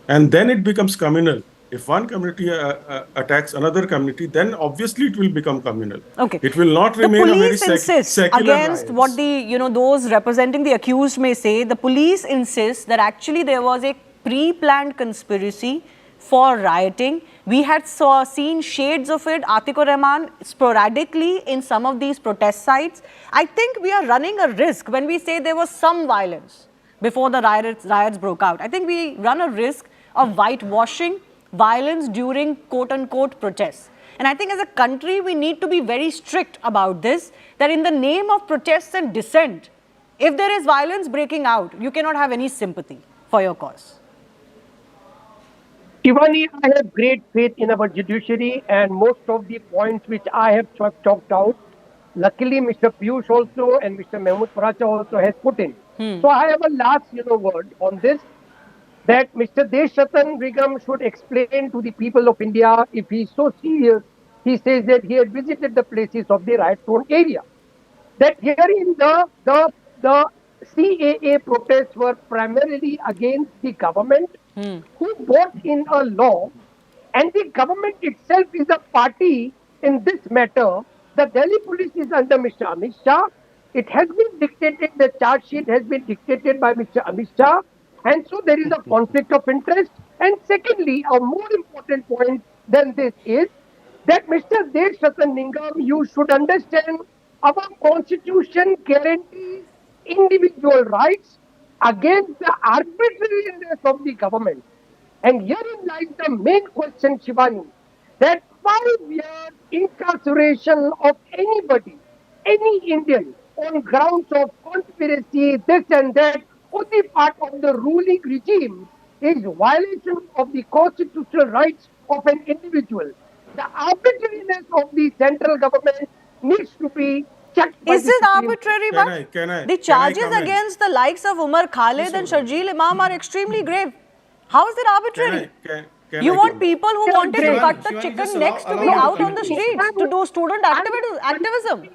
And then it becomes communal. If one community attacks another community, then obviously it will become communal. Okay. It will not remain a very secular against riots. what those representing the accused may say. The police insists that actually there was a pre-planned conspiracy for rioting. We had seen shades of it, Atikur Rahman, sporadically in some of these protest sites. I think we are running a risk when we say there was some violence before the riots broke out. I think we run a risk of whitewashing violence during quote-unquote protests. And I think as a country, we need to be very strict about this, that in the name of protests and dissent, if there is violence breaking out, you cannot have any sympathy for your cause. Shivani, I have great faith in our judiciary, and most of the points which I have talked out, luckily Mr. Piyush also and Mr. Mahmood Paracha also has put in. So I have a last word on this, that Mr. Deshratan Nigam should explain to the people of India, if he is so serious, he says that he had visited the places of the riot-prone area, that here in the CAA protests were primarily against the government, who brought in a law, and the government itself is a party in this matter. The Delhi police is under Mr. Amit Shah. It has been dictated, the charge sheet has been dictated by Mr. Amit Shah, and so there is a conflict of interest. And secondly, a more important point than this is that Mr. Deshratan Nigam, you should understand our constitution guarantees individual rights against the arbitrariness of the government. And herein lies the main question, Shivani, that 5 years incarceration of anybody, any Indian, on grounds of conspiracy, this and that, opposite part of the ruling regime is violation of the constitutional rights of an individual. The arbitrariness of the central government needs to be checked by Is the it Supreme arbitrary, Can but I- can I- the can I charges come in? against the likes of Umar Khalid and Sharjeel Imam are extremely grave. How is it arbitrary? Can You I want come in? people who Yeah, wanted to great. cut the Shivani, chicken just necks to allow be me to out come on the in, please. streets to do student activism.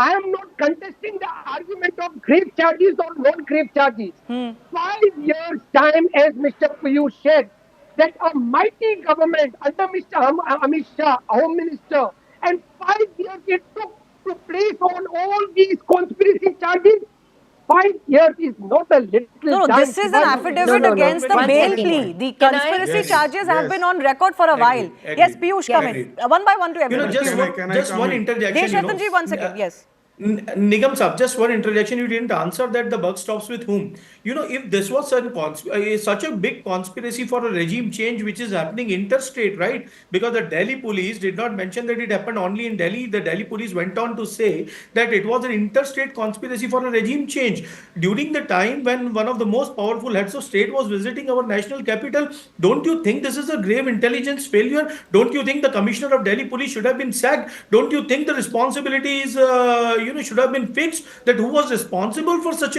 I am not contesting the argument of grave charges or non-grave charges. 5 years time, as Mr. Piyush said, that a mighty government under Mr. Amit Shah, Home Minister, and 5 years it took to place on all these conspiracy charges. 5 years is not a little No, no, time. this is an Shivani. affidavit No. against the One bail second. plea. The Can I- conspiracy Yes, charges have yes. been on record for a while. Agreed. Yes, Piyush, come in. Agreed. One by one to everyone. Just Can I- can I just come one in? interjection. Deshatanji, 1 second. Yes. Nigam Saab, just one interjection. You didn't answer that the buck stops with whom. If this was such a big conspiracy for a regime change which is happening interstate, right? Because the Delhi police did not mention that it happened only in Delhi. The Delhi police went on to say that it was an interstate conspiracy for a regime change. During the time when one of the most powerful heads of state was visiting our national capital, don't you think this is a grave intelligence failure? Don't you think the commissioner of Delhi police should have been sacked? Don't you think the responsibilities should have been fixed, that who was responsible for such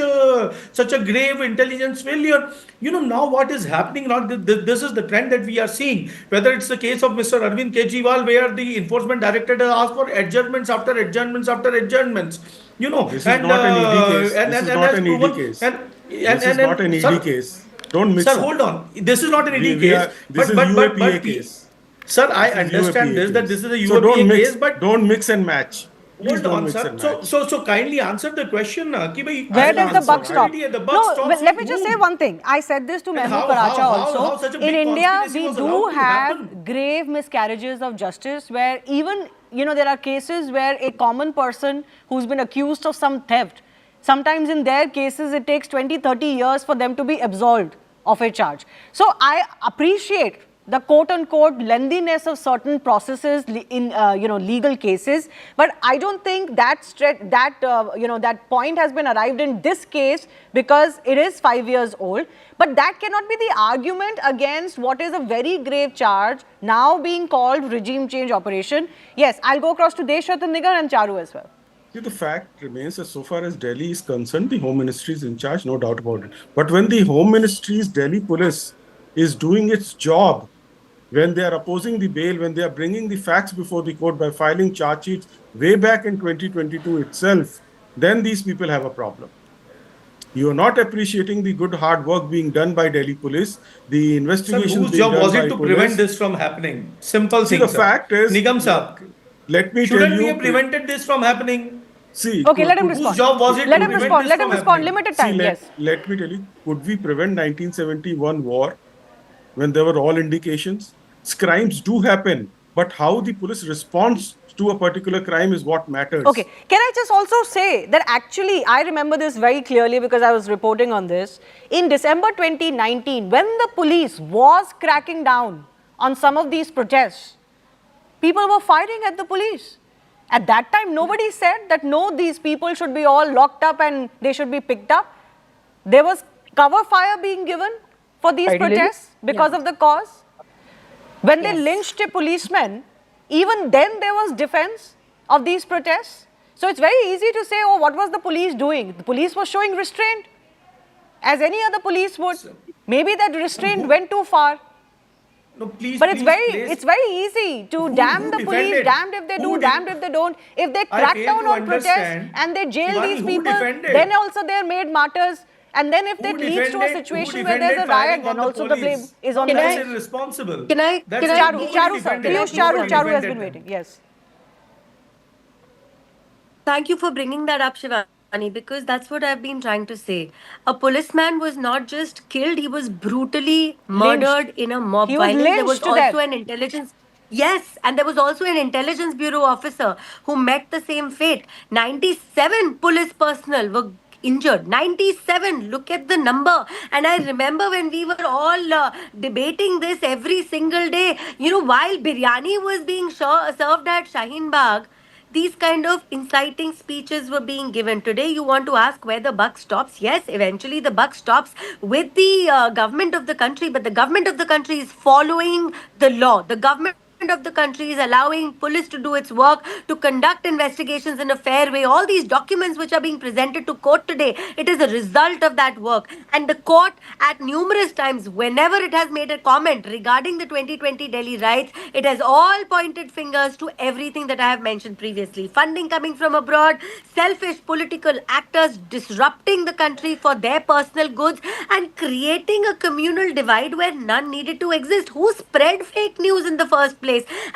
a grave intelligence failure? Now what is happening now, this is the trend that we are seeing, whether it's the case of Mr. Arvind Kejriwal, where the enforcement directorate has asked for adjournments after adjournments after adjournments. This is not an ED case. This is not an ED case. This is not an ED case. Don't mix Sir, up. hold on. This is not an ED We are- case. this is UAPA case. Sir, I This is understand UAPA this, that case. this is a So don't UAPA mix, case, but don't mix and match. Please hold don't on, mix sir. and match. So kindly answer the question. Ki bhai, Where I'll does the answer. buck stop? The buck No, stops but let me with just whom? say one thing. I said this to And Mehmood how- Paracha how also. such a In big India, conspiracy we was do allowed to have happen? grave miscarriages of justice where even, there are cases where a common person who's been accused of some theft, sometimes in their cases, it takes 20, 30 years for them to be absolved of a charge. So I appreciate the quote-unquote lengthiness of certain processes in legal cases, but I don't think that point has been arrived in this case because it is 5 years old. But that cannot be the argument against what is a very grave charge now being called regime change operation. Yes, I'll go across to Deshratan Nigar and Charu as well. See, the fact remains that so far as Delhi is concerned, the Home Ministry is in charge, no doubt about it. But when the Home Ministry's Delhi police is doing its job, when they are opposing the bail, when they are bringing the facts before the court by filing charge sheets way back in 2022 itself, then these people have a problem. You are not appreciating the good hard work being done by Delhi police, the Sir, investigation whose being job done was by it to police. prevent this from happening? Simple See, thing, the sir. fact is, Nigam Saab, let me tell shouldn't you, we have prevented this from happening? see, Okay, let him whose respond. job was it Let to him prevent respond. this Let him from respond. happening? Limited See, time. Yes. let me tell you, could we prevent 1971 war when there were all indications? Crimes do happen, but how the police responds to a particular crime is what matters. Okay, can I just also say that actually I remember this very clearly because I was reporting on this. In December 2019, when the police was cracking down on some of these protests, people were firing at the police. At that time, nobody said that no, these people should be all locked up and they should be picked up. There was cover fire being given for these Ideally, protests because of the cause. When they lynched a policeman, even then there was defense of these protests. So it's very easy to say, oh, what was the police doing? The police was showing restraint, as any other police would. Maybe that restraint went too far. No, please, But it's please, very easy to damn who the police, defended? damned if they Who do, did- damned if they don't. If they I crack fail down to on protests understand. and they jail Shivani, these who people, defended? then also they're made martyrs. And then if Who that leads to a defended- situation who where there's a defended riot, firing then on also the blame police? is on the That's police. irresponsible. Can I- That's can I- Charu, nobody Charu, sir. defended Piyush, them. Nobody Charu has defended been them. waiting. Yes. Thank you for bringing that up, Shivani, because that's what I've been trying to say. A policeman was not just killed, he was brutally murdered in a mob He was violence. There was lynched to also death. an intelligence. Yes, and there was also an intelligence bureau officer who met the same fate. 97 police personnel were injured. 97. Look at the number. And I remember when we were all debating this every single day, while biryani was being served at Shaheen Bagh, these kind of inciting speeches were being given. Today, you want to ask where the buck stops. Yes, eventually the buck stops with the government of the country, but the government of the country is following the law. The government of the country is allowing police to do its work, to conduct investigations in a fair way. All these documents which are being presented to court today, it is a result of that work. And the court, at numerous times, whenever it has made a comment regarding the 2020 Delhi riots, it has all pointed fingers to everything that I have mentioned previously. Funding coming from abroad, selfish political actors disrupting the country for their personal goods, and creating a communal divide where none needed to exist. Who spread fake news in the first place?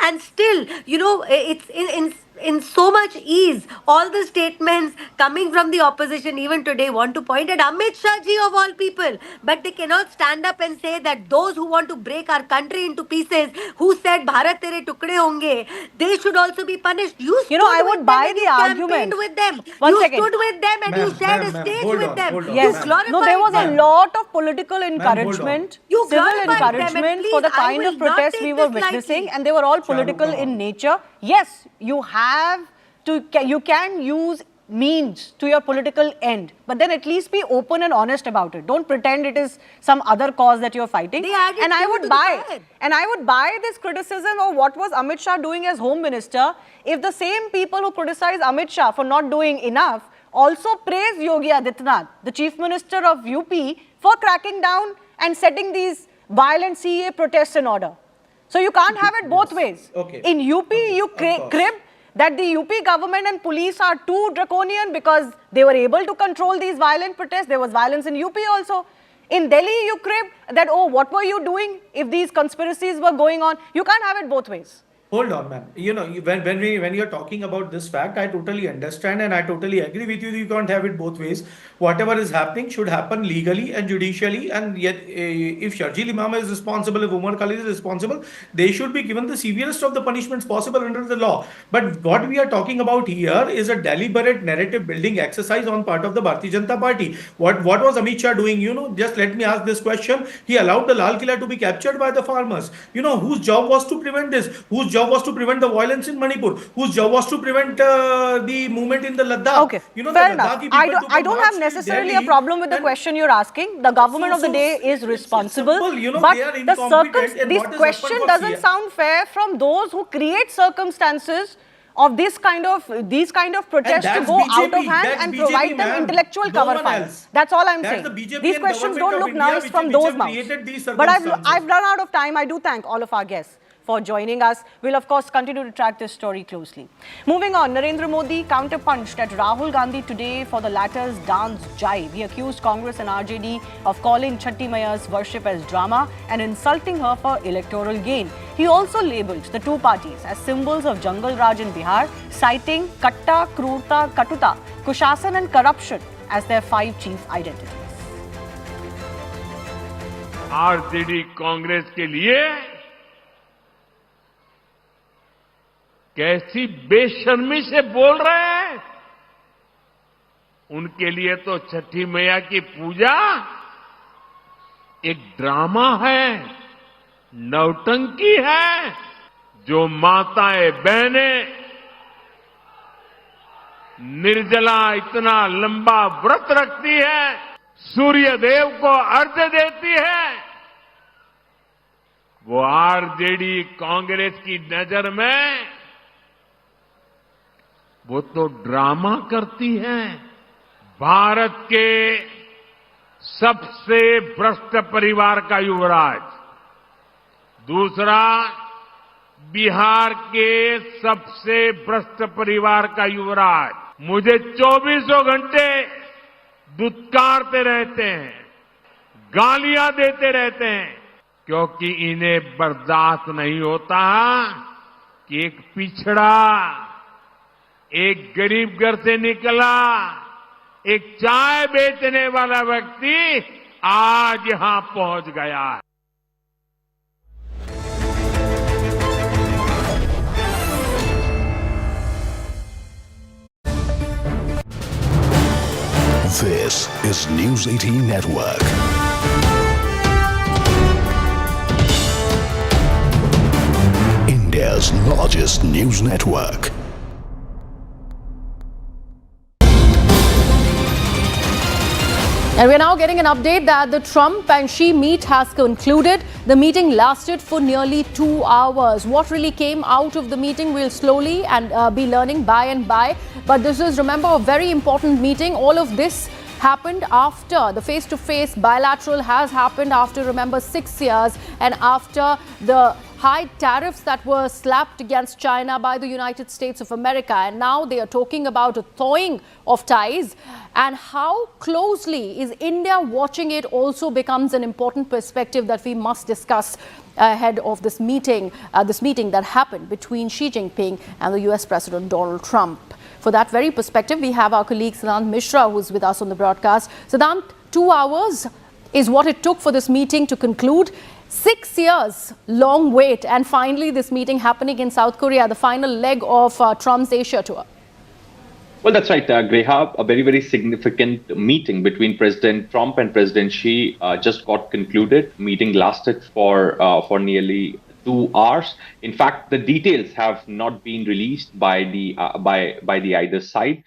And still, it's in so much ease. All the statements coming from the opposition, even today, want to point at Amit Shah ji of all people. But they cannot stand up and say that those who want to break our country into pieces, who said Bharat tere tukde honge, they should also be punished. You stood I would with buy them and the you argument. campaigned with them. One you second. stood with them and you shared a stage hold with on, them. hold on, Yes. ma'am. glorified No, there was a them. lot of political hold on. encouragement, You civil glorified them, and encouragement for the please, I kind will of not protests take we were this lightly. witnessing, and they were all political come in on. nature. Yes, you can use means to your political end, but then at least be open and honest about it. Don't pretend it is some other cause that you're fighting. They added And I fuel would to the buy, fire. and I would buy this criticism of what was Amit Shah doing as Home Minister if the same people who criticize Amit Shah for not doing enough also praise Yogi Adityanath, the Chief Minister of UP, for cracking down and setting these violent CA protests in order. So you can't have it both ways. Okay. In UP, you crib that the UP government and police are too draconian because they were able to control these violent protests. There was violence in UP also. In Delhi, you crib that, oh, what were you doing if these conspiracies were going on? You can't have it both ways. Hold on, ma'am. When you're talking about this fact, I totally understand and I totally agree with you. You can't have it both ways. Whatever is happening should happen legally and judicially. And yet, if Sharjeel Imam is responsible, if Umar Khalid is responsible, they should be given the severest of the punishments possible under the law. But what we are talking about here is a deliberate narrative building exercise on part of the Bharatiya Janata Party. What was Amit Shah doing? Just let me ask this question. He allowed the Lal Killa to be captured by the farmers. Whose job was to prevent this? Whose job was to prevent the violence in Manipur? Whose job was to prevent the movement in the Ladakh? Okay, fair enough. I don't have necessarily a problem with the question you're asking. The government of the day is responsible. But this question doesn't sound fair from those who create circumstances of these kind of protests to go out of hand and provide them intellectual cover fire. That's all I'm saying. These questions don't look nice from those mouths. But I've run out of time. I do thank all of our guests for joining us. We'll of course continue to track this story closely. Moving on, Narendra Modi counterpunched at Rahul Gandhi today for the latter's dance jive. He accused Congress and RJD of calling Chatti Maiya's worship as drama and insulting her for electoral gain. He also labelled the two parties as symbols of Jungle Raj in Bihar, citing Katta, Krurta, Katuta, Kushasan and corruption as their 5 chief identities. RJD Congress के लिए कैसी बेशर्मी से बोल रहे हैं। उनके लिए तो छठी मैया की पूजा एक ड्रामा है, नौटंकी है। जो माताएं बहनें निर्जला इतना लंबा व्रत रखती है, सूर्य देव को अर्घ्य देती है, वो आरजेडी कांग्रेस की नजर में वो तो ड्रामा करती है। भारत के सबसे भ्रष्ट परिवार का युवराज, दूसरा बिहार के सबसे भ्रष्ट परिवार का युवराज मुझे 24 घंटे दुत्कारते रहते हैं, गालियां देते रहते हैं, क्योंकि इन्हें बर्दाश्त नहीं होता कि एक पिछड़ा, एक गरीब घर से निकला, एक चाय बेचने वाला व्यक्ति आज यहां पहुंच गया है। This is News 18 Network. India's largest news network. And we're now getting an update that the Trump and Xi meet has concluded. The meeting lasted for nearly 2 hours. What really came out of the meeting, we'll slowly and be learning by and by. But this is, remember, a very important meeting. All of this happened after the face-to-face bilateral has happened after, remember, 6 years, and after the high tariffs that were slapped against China by the United States of America. And now they are talking about a thawing of ties. And how closely is India watching it also becomes an important perspective that we must discuss ahead of this meeting that happened between Xi Jinping and the US President Donald Trump. For that very perspective, we have our colleague Siddhant Mishra, who's with us on the broadcast. Siddhant, 2 hours is what it took for this meeting to conclude. 6 years, long wait, and finally this meeting happening in South Korea, the final leg of Trump's Asia tour. Well, that's right, Greha. A very, very significant meeting between President Trump and President Xi just got concluded. Meeting lasted for nearly 2 hours. In fact, the details have not been released by the either side.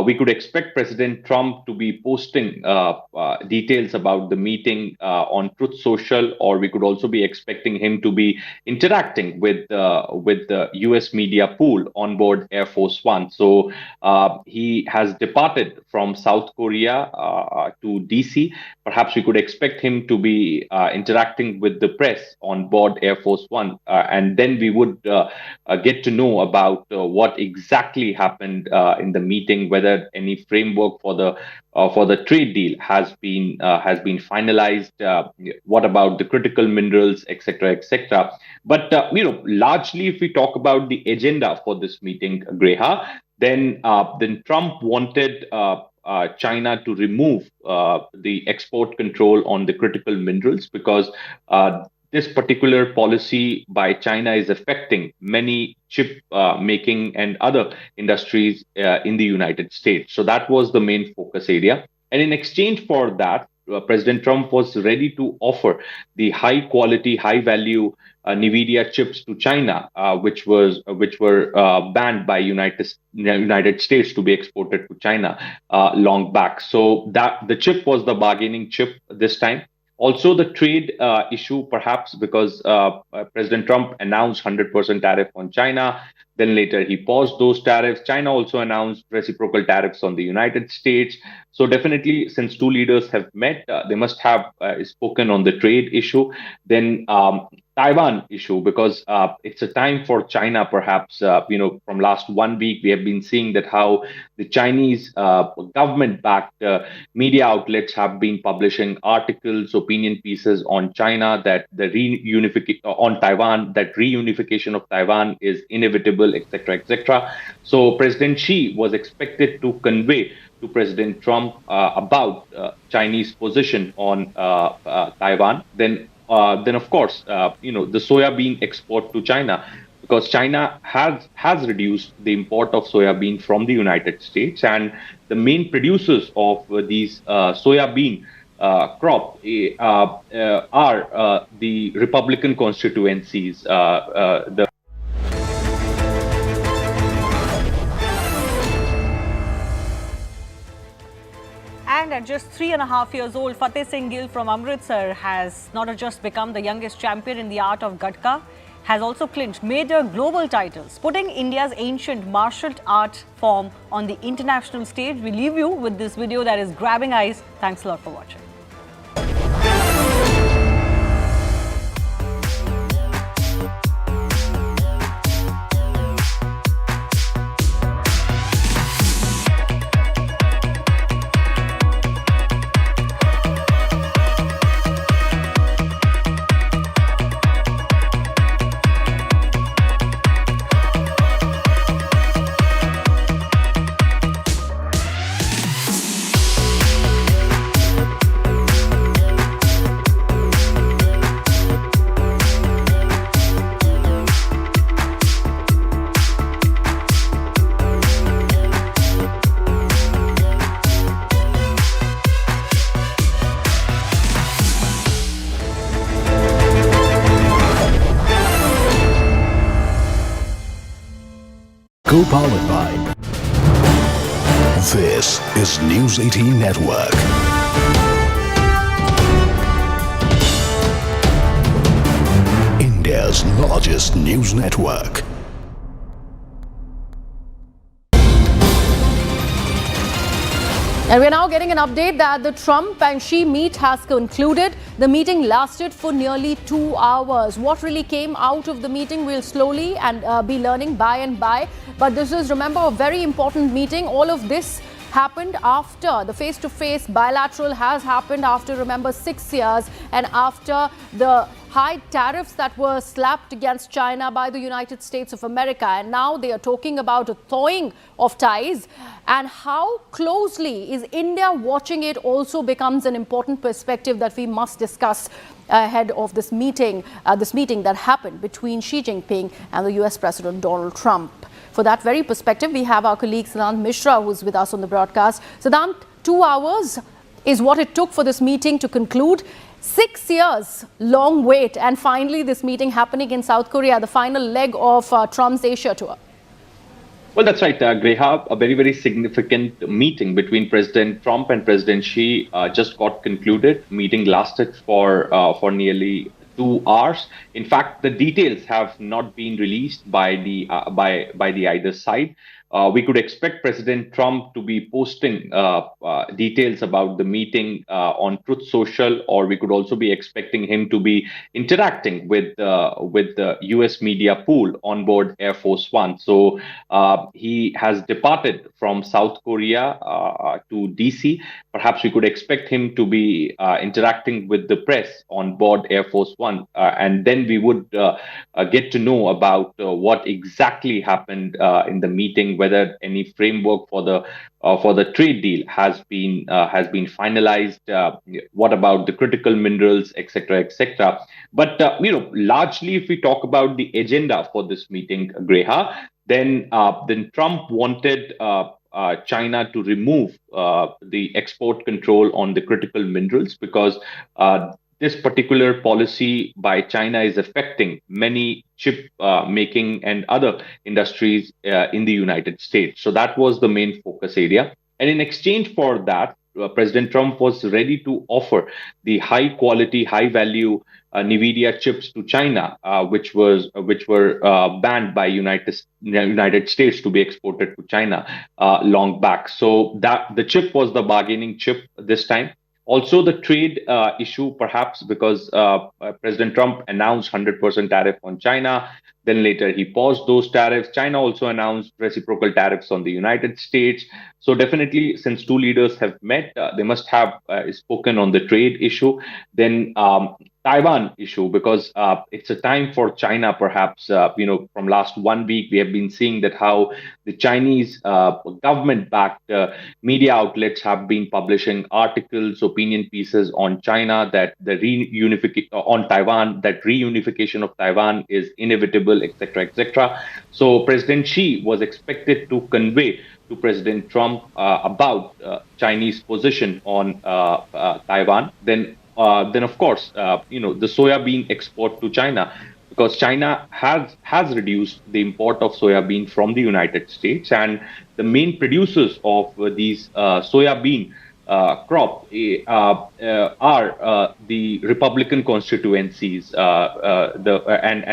We could expect President Trump to be posting details about the meeting on Truth Social, or we could also be expecting him to be interacting with the U.S. media pool on board Air Force One. So he has departed from South Korea to D.C. Perhaps we could expect him to be interacting with the press on board Air Force One, and then we would get to know about what exactly happened in the meeting, whether any framework for the trade deal has been finalized. What about the critical minerals, etc., etc. But largely, if we talk about the agenda for this meeting, Greha, then Trump wanted China to remove the export control on the critical minerals because this particular policy by China is affecting many chip making and other industries in the United States. So that was the main focus area. And in exchange for that, President Trump was ready to offer the high quality, high value NVIDIA chips to China, which were banned by United States to be exported to China long back. So that the chip was the bargaining chip this time. Also, the trade issue, perhaps because President Trump announced 100% tariff on China. Then later he paused those tariffs. China also announced reciprocal tariffs on the United States. So definitely, since two leaders have met, they must have spoken on the trade issue. Then Taiwan issue, because it's a time for China, perhaps, from last 1 week, we have been seeing that how the Chinese government-backed media outlets have been publishing articles, opinion pieces on China, that the on Taiwan, that reunification of Taiwan is inevitable, etc., etc. So President Xi was expected to convey to President Trump about Chinese position on Taiwan. Then of course, the soybean export to China, because China has reduced the import of soybean from the United States, and the main producers of these soybean crop are the Republican constituencies, And at just 3.5 years old, Fateh Singh Gill from Amritsar has not just become the youngest champion in the art of Gatka, has also clinched major global titles, putting India's ancient martial art form on the international stage. We leave you with this video that is grabbing eyes. Thanks a lot for watching. Co-powered by. This is News 18 Network. India's largest news network. And we're now getting an update that the Trump and Xi meet has concluded. The meeting lasted for nearly 2 hours. What really came out of the meeting, we'll slowly be learning by and by. But this is, remember, a very important meeting. All of this happened after the face-to-face bilateral has happened after, remember, 6 years, and after the high tariffs that were slapped against China by the United States of America. And now they are talking about a thawing of ties, and how closely is India watching it also becomes an important perspective that we must discuss ahead of this meeting that happened between Xi Jinping and the US President Donald Trump. For that very perspective, we have our colleague Siddhant Mishra, who's with us on the broadcast. Siddhant, 2 hours is what it took for this meeting to conclude. 6 years, long wait, and finally this meeting happening in South Korea, the final leg of Trump's Asia tour. Well, that's right, Greha. A very, very significant meeting between President Trump and President Xi just got concluded. Meeting lasted for nearly 2 hours. In fact, the details have not been released by the either side. We could expect President Trump to be posting details about the meeting on Truth Social, or we could also be expecting him to be interacting with the US media pool on board Air Force One. So he has departed from South Korea to DC. Perhaps we could expect him to be interacting with the press on board Air Force One, and then we would get to know about what exactly happened in the meeting, whether any framework for the trade deal has been finalized. What about the critical minerals, etc., etc. But largely, if we talk about the agenda for this meeting, Greha, then Trump wanted China to remove the export control on the critical minerals, because this particular policy by China is affecting many chip making and other industries in the United States. So that was the main focus area. And in exchange for that, President Trump was ready to offer the high quality, high value NVIDIA chips to China, which were banned by United States to be exported to China long back. So that the chip was the bargaining chip this time. Also, the trade issue, perhaps because President Trump announced 100% tariff on China. Then later he paused those tariffs. China also announced reciprocal tariffs on the United States. So definitely, since two leaders have met, they must have spoken on the trade issue. Then Taiwan issue, because it's a time for China, perhaps, from last 1 week, we have been seeing that how the Chinese government-backed media outlets have been publishing articles, opinion pieces on China, that the on Taiwan, that reunification of Taiwan is inevitable, etc., etc. So President Xi was expected to convey to President Trump about Chinese position on Taiwan. Then of course, the soybean export to China, because China has reduced the import of soybean from the United States, and the main producers of these soybean crop are the Republican constituencies, and